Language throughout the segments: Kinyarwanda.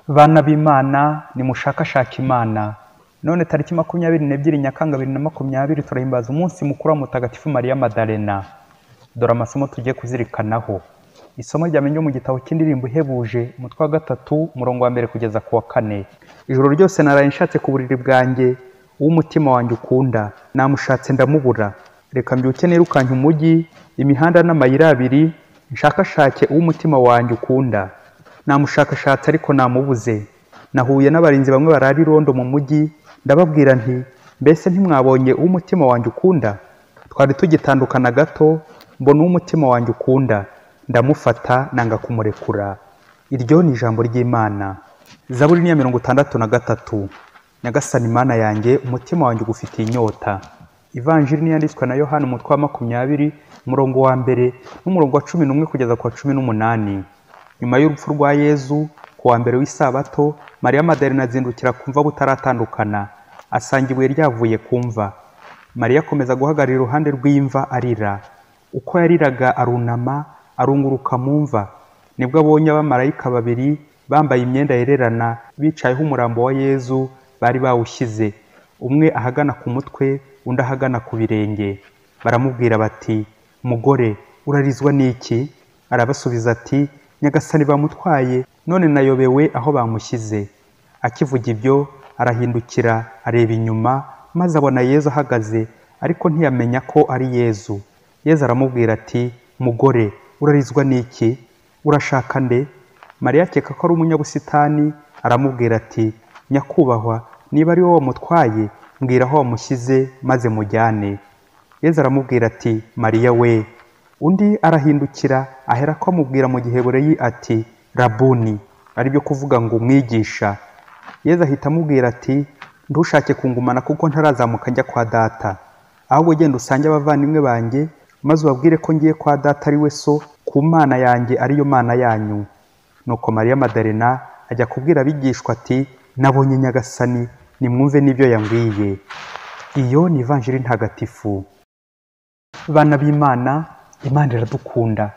Bana b'Imana nimushakashaka Imana. None tariki 22 Nyakanga 2020 turahimbaza umunsi mukuru wa Mutagatifu Mariya Madalena. Dore amasomo tugiye kuzirikanaho. Isomo ryamenye mu gitabo cy'indirimbo ihebuje umutwe wa 3 umurongo wa 1 kugeza ku wa 4. Ijoro ryose naraye nshatse ku buriri bwanjye uw'umutima wanjye ukunda, namushatse ndamubura. Reka mbyuke nirukanye umujyi, imihanda n'amayira abiri, nshakashake uw'umutima wanjye ukunda. Namushakashatse ariko namubuze. Nahuye n'abarinzi bamwe barari irondo mu mujyi, ndababwira nti mbese ntimwabonye uw'umutima wanjye ukunda? Twari tugitandukana gato, mbona uw'umutima wanjye ukunda, ndamufata nanga kumurekura. Iryo ni ijambo ry'Imana. Zaburi ni ya 63. Nyagasani Mana yanjye, umutima wanjye ugufitiye inyota. Ivanjiri ni yanditswe na Yohana umutwe wa 20 umurongo wa 1 n'umurongo wa 11 kugeza ku wa 18. Nyuma y'urupfu rwa Yezu ku wa mbere w'isabato, Mariya Madalena azindukira kumva butaratandukana, asanga ibuye ryavuye kumva. Mariya akomeza guhagarara iruhande rw'imva arira. Uko yariraga arunama arunguruka mu mva, nibwo abonye abamarayika babiri bambaye imyenda yererana bicayeho umurambo wa Yezu bari bawushyize, umwe ahagana ku mutwe undi ahagana ku birenge. Baramubwira bati, mugore urarizwa n'iki? Arabasubiza ati, Nyagasani bamutwaye, none nayobewe aho bamushyize. Akivuga ibyo arahindukira areba inyuma, maze abona Yezu ahagaze, ariko ntiyamenya ko ari Yezu. Yezu aramubwira ati, mugore urarizwa n'iki? Urashaka nde? Mariya akeka ko ari umunyabusitani, aramubwira ati, nyakubahwa, niba ari wowe wamutwaye, mbwira aho wamushyize maze mujyane. Yezu aramubwira ati, Mariya we. Undi arahindukira ahera ko amubwira mu Giheburayi ati, Rabuni, ari byo kuvuga ngo mwigisha. Yezu ahita amubwira ati, ntushake kungumana kuko ntarazamuka njya kwa data. Ahubwo genda usange abavandimwe banjye, maze ubabwire ko ngiye kwa data ari we so, ku Mana yanjye ariyo Mana yanyu. Nuko Mariya Madalena ajya kubwira abigishwa ati, nabonye Nyagasani, nimwumve n'ibyo yambwiye. Iyo ni ivanjiri ntagatifu. Bana b'Imana, Imana iradukunda.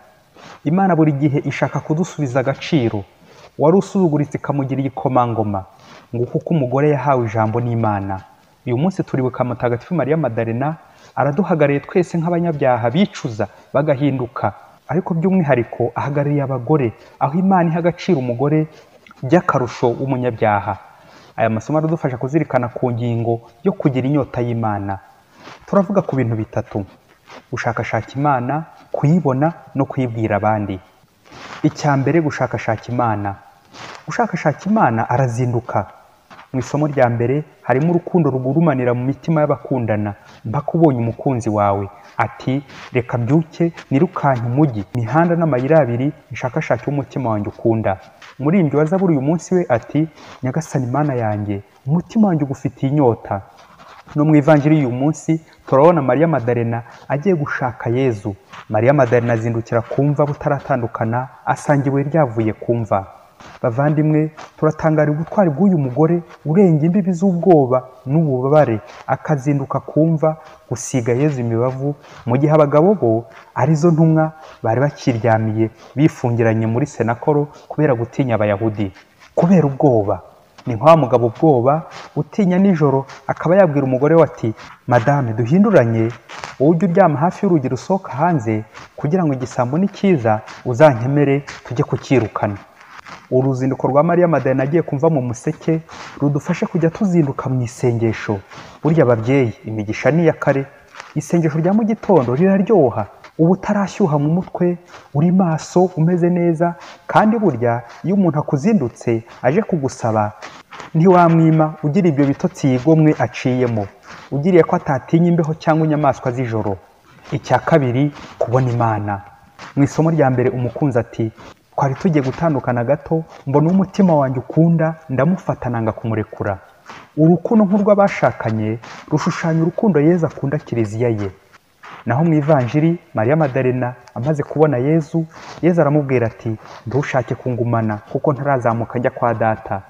Imana buri gihe ishaka kudusubiza agaciro. Wari usuzuguritse ikamugira igikomangoma, nguko uko umugore yahawe ijambo n'Imana. Uyu munsi turibuka Mutagatifu Mariya Madalena, araduhagarariye twese nk'abanyabyaha bicuza bagahinduka, ariko by'umwihariko ahagarariye abagore, aho Imana iha agaciro umugore by'akarusho w'umunyabyaha. Aya masomo aradufasha kuzirikana ku ngingo yo kugira inyota y'Imana. Turavuga ku bintu bitatu: gushakashaka Imana, kuyibona no kuyibwira abandi. Icya mbere, gushakashaka Imana. Gushakashaka Imana arazinduka. Mu isomo rya mbere harimo urukundo rugurumanira mu mitima y'abakundana, mpaka ubonye umukunzi wawe. Ati, reka mbyuke nirukanye umujyi, imihanda n'amayira abiri, nshakashake umutima wanjye ukunda. Umuririmbyi wa Zaburi uyu munsi we ati, Nyagasani Mana yanjye, umutima wanjye ugufitiye inyota. No mu ivanjiri y'uyu munsi turabona Mariya Madalena agiye gushaka Yezu. Mariya Madalena azindukira kumva butaratandukana, asanga ibuye ryavuye kumva. Bavandimwe, turatangara ubutwari bw'uyu mugore urenga imbibi z'ubwoba n'ububabare, akazinduka kumva gusiga Yezu imibavu, mu gihe abagabo bo arizo ntumwa bari bakiryamiye bifungiranye muri senakoro kubera gutinya Abayahudi. Kubera ubwoba, ni nka mugabo ubwoba utinya nijoro akaba yabwira umugore we ati, madame duhinduranye, wowe ujye uryama hafi y'urugi rusohoka hanze, kugira ngo igisambo nikiza uzankemere tujye kukirukana. Uruzinduko rwa Mariya Madalena agiye kumva mu museke rudufashe kujya tuzinduka mu isengesho. Burya ababyeyi, imigisha ni iya kare. Isengesho rya mu gitondo riraryoha, uba utarashyuha mu mutwe, uri maso umeze neza, kandi burya iyo umuntu akuzindutse aje kugusaba, ntiwamwima ugira ibyo bitotsi yigomwe aciyemo, ugiriye ko atatinya imbeho cyangwa inyamaswa z'ijoro. Icya kabiri, kubona Imana. Mu isomo rya mbere umukunzi ati, twari tugiye gutandukana gato, mbona umutima wanjye ukunda, ndamufata nanga kumurekura. Urukundo nk'urw'abashakanye rushushanya urukundo Yezu akunda Kiliziya ye. Naho mu ivanjiri, Mariya Madalena amaze kubona Yezu, Yezu aramubwira ati, ntushake kungumana kuko ntarazamuka njya kwa data.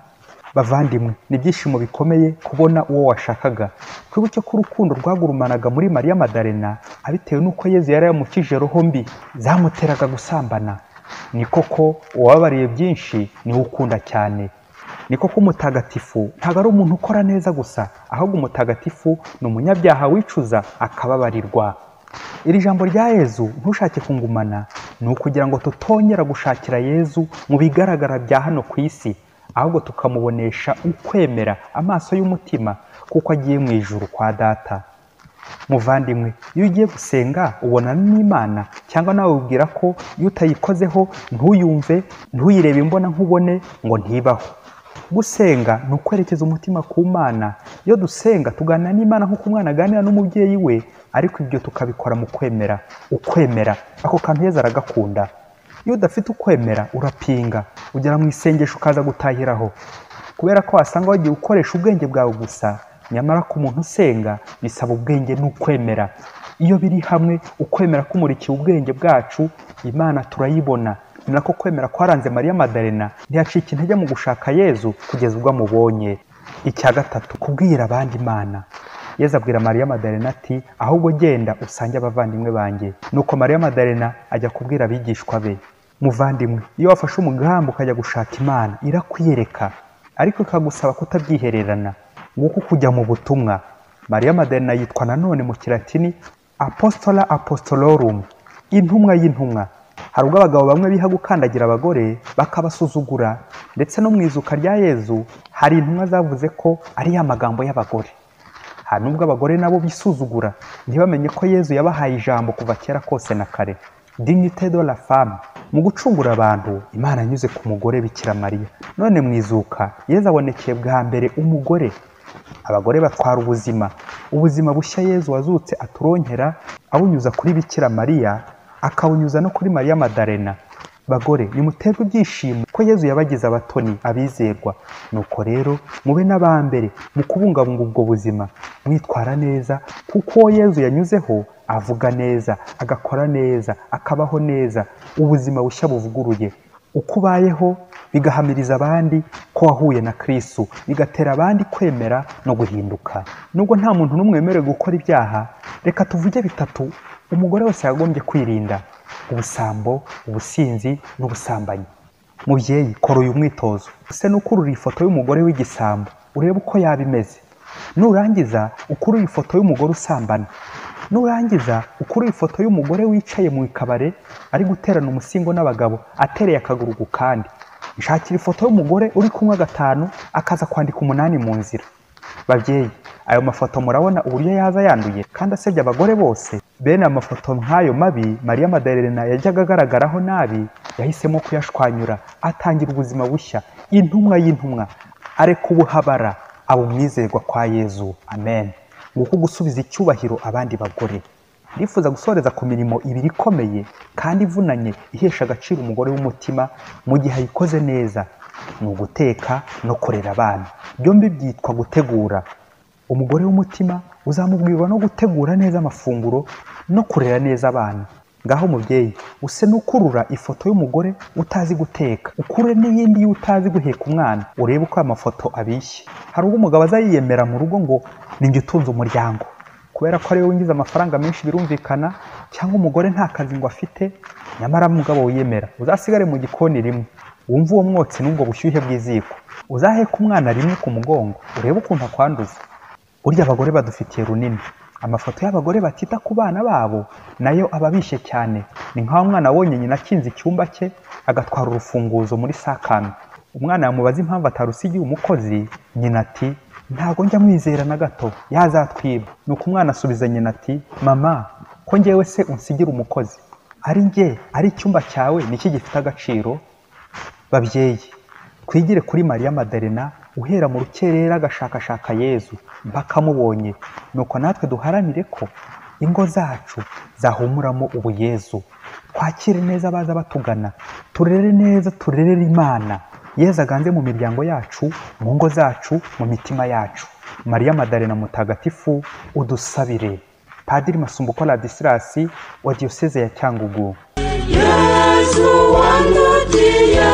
Bavandimwe, ni ibyishimo bikomeye kubona uwo washakaga. Twibuke ko urukundo rwagurumanaga muri Mariya Madalena abitewe n'uko Yezu yari yamukije roho mbi zamuteraga gusambana. Ni koko uwababariye byinshi niwe ukunda cyane. ni koko umutagatifu ntabwo ari umuntu ukora neza gusa, ahubwo umutagatifu ni umunyabyaha wicuza akababarirwa. Iri jambo rya Yezu ntushake kungumana ni ukugira ngo tutongera gushakira Yezu mu bigaragara bya hano ku isi, ahubwo tukamubonesha ukwemera amaso y'umutima kuko agiye mu ijuru kwa Data. Muvandimwe, iyo ugiye gusenga ubonana n'Imana, cyangwa nawe ubwira ko iyo utayikozeho ntuyumve, ntuyirebe imbona nkubone ngo ntibaho. Gusenga ni ukwerekeza umutima ku Mana. Iyo dusenga tuganira n'Imana nk'uko umwana aganira n'umubyeyi we, ariko ibyo tukabikora mu kwemera. Ukwemera ako kantu Yezu aragakunda. Iyo udafite ukwemera urapinga, ugera mu isengesho ukaza gutahiraho, kubera ko wasanga wagiye ukoresha ubwenge bwawe gusa, nyamara ku muntu usenga bisaba ubwenge n'ukwemera. Iyo biri hamwe, ukwemera kumurikiye ubwenge bwacu, Imana turayibona. Ni nako kwemera kwaranze Mariya Madalena, ntiyacika intege mu gushaka Yezu kugeza ubwo amubonye. Icya gatatu, kubwira abandi Imana. Yezu abwira Mariya Madalena ati, ahubwo genda usange abavandimwe banjye. Nuko Mariya Madalena ajya kubwira abigishwa be. Muvandimwe, iyo wafashe umugambi ukajya gushaka Imana, irakwiyereka, ariko ikagusaba kutabyihererana. Nguko kujya mu butumwa. Mariya Madalena yitwa nanone mu Kilatini Apostola Apostolorum, intumwa y'intumwa. Hari ubwo abagabo bamwe biha gukandagira abagore bakabasuzugura, ndetse no mu izuka rya Yezu hari intumwa zavuze ko ari ya magambo y'abagore. Hari n'ubwo abagore nabo bisuzugura, ntibamenye ko Yezu yabahaye ijambo kuva kera kose na kare. Dignité de la femme. Mu gucungura abantu, Imana yanyuze ku mugore Bikira Mariya. None mu izuka Yezu abonekeye bwa mbere umugore. Abagore batwara ubuzima bushya Yezu wazutse aturonkera, abunyuza kuri Bikira Mariya, akabunyuza no kuri Mariya Madalena. Bagore, nimuterwe ibyishimo ko Yezu yabagize abatoni, abizerwa. Nuko rero mube n'abambere mu kubungabunga ubwo buzima, mwitwara neza, kuko uwo Yezu yanyuzeho avuga neza, agakora neza, akabaho neza, ubuzima bushya buvuguruye. Uko ubayeho bigahamiriza abandi ko wahuye na Kristo, bigatera abandi kwemera no guhinduka. Nubwo nta muntu n'umwe wemerewe gukora ibyaha, reka tuvuge bitatu umugore wese yagombye kwirinda: ubusambo, ubusinzi n'ubusambanyi. Mubyeyi, kora uyu mwitozo. Use n'ukurura ifoto y'umugore w'igisambo, urebe uko yaba imeze. Nurangiza ukurura ifoto y'umugore usambana. Nurangiza ukurura ifoto y'umugore wicaye mu ikabare ari guterana umusingo n'abagabo, atereye akaguru ku kandi. Nshakira ifoto y'umugore uri kunywa 5 akaza kwandika 8 mu nzira. Babyeyi, ayo mafoto murabona uburyo yaza yanduye kandi asebya abagore bose. Bene amafoto nk'ayo mabi Mariya Madalena yajyaga agaragaraho nabi, yahisemo kuyashwanyura, atangira ubuzima bushya, intumwa y'intumwa, areka ubuhabara, abo umwizerwa kwa Yezu. Amen. Nguko gusubiza icyubahiro abandi bagore. Ndifuza gusoreza ku mirimo ibiri ikomeye kandi ivunanye ihesha agaciro umugore w'umutima mu gihe ayikoze neza: ni uguteka no kurera abana. Byombi byitwa gutegura. Umugore w'umutima uzamubwirwa no gutegura neza amafunguro no kurera neza abana. Ngaho mubyeyi, use n'ukurura ifoto y'umugore utazi guteka, ukure n'iyindi y'utazi guheka umwana, urebe uko amafoto abishye. Hari ubwo umugabo aza yiyemera mu rugo ngo ninjye utunze umuryango, kubera ko ariwe winjiza amafaranga menshi birumvikana, cyangwa umugore nta kazi ngo afite, nyamara umugabo wiyemera. Uzasigare mu gikoni rimwe, wumva uwo mwotsi n'ubwo bushyuhe bw'iziko, uzaheka umwana rimwe ku mugongo, urebe ukuntu akwanduza. Burya abagore badufitiye runini. Amafoto y'abagore batita ku bana babo nayo ababishe cyane. Ni nkaho umwana abonye nyina akinze icyumba cye agatwara urufunguzo muri sakame. Umwana yamubaza impamvu atarusigiye umukozi, nyina ati ntago njya mwizera na gato, yazatwiba. Nuko umwana asubiza nyina ati mama, ko njyewe se unsigira umukozi? Ari njye, ari icyumba cyawe niki gifite agaciro? Babyeyi, twigire kuri Mariya Madalena uhera mu rukerera agashakashaka Yezu mpaka mubonye. Nuko natwe duharanire ko ingo zacu zahumuramo ubu Yezu. Twakire neza abaza batugana, turere neza, turerere Imana. Yezu aganze mu miryango yacu, mu ngo zacu, mu mitima yacu. Mariya Madalena mutagatifu udusabire. Padiri Masumbuko Ladislas wa Diocese ya Cyangugu. Yezu wandutia